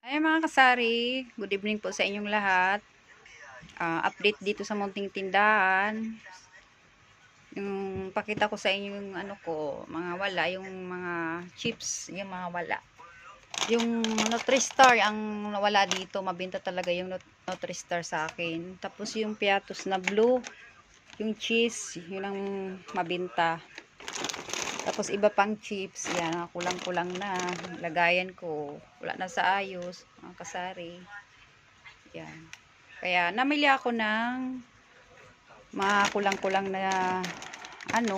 Ay mga kasari, good evening po sa inyong lahat. Update dito sa munting tindahan. Yung pakita ko sa inyo yung ano ko, mga wala, yung mga chips, yung mga wala. Yung Nutristar ang wala dito, mabenta talaga yung Nutristar sa akin. Tapos yung Piatos na blue, yung cheese, yun ang mabenta. Tapos iba pang chips, yan, kulang-kulang na. Lagayan ko, wala na sa ayos, mga kasari. Yan. Kaya namili ako ng mga kulang-kulang na ano,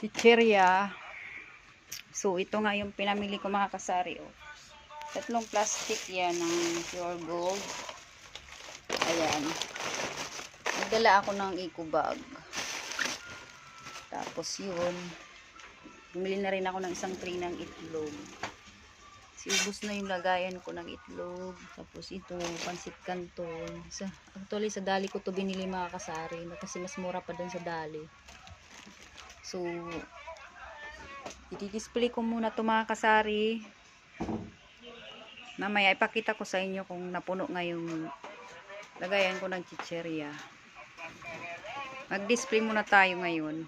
chichirya. So ito nga yung pinamili ko mga kasari. Oh. Tatlong plastic yan ng pure gold. Ayan. Nagdala ako ng eco bag. Tapos yun. Bumili na rin ako ng isang tray ng itlog. Ubos na yung lagayan ko ng itlog. Tapos ito, pansit canton. Actually, sa dali ko to binili mga kasari. Kasi mas mura pa dun sa dali. So, i-display ko muna to mga kasari. Mamaya, ipakita ko sa inyo kung napuno nga yung lagayan ko ng chicherya. Mag-display muna tayo ngayon.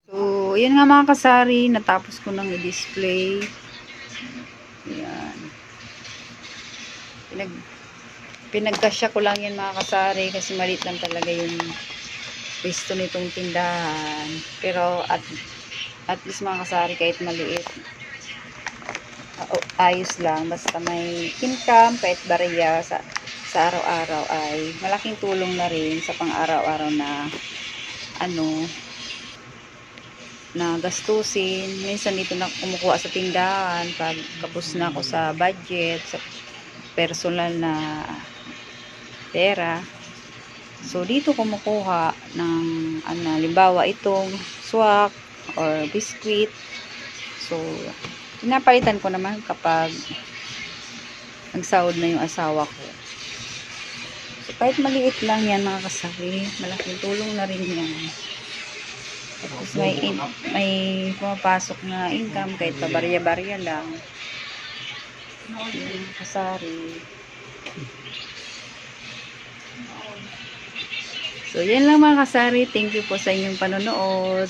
So, yun nga mga kasari, natapos ko nang i-display. Ayan. Pinagkasya ko lang yan mga kasari kasi maliit lang talaga yung pwesto nitong tindahan. Pero at least mga kasari kahit maliit, ayos lang. Basta may income kahit barya sa araw-araw ay malaking tulong na rin sa pang-araw-araw na ano, na gastusin. Minsan dito na kumukuha sa tindahan pag kapos na ako sa budget, sa personal na pera. So dito kumukuha ng limbawa itong swak or biscuit. So pinapalitan ko naman kapag nagsahod na yung asawa ko. So kahit maliit lang yan mga kasari, malaking tulong na rin yan. Tapos may pumapasok na income kahit pa barya-barya lang. Yung kasari. So yan lang mga kasari. Thank you po sa inyong panonood.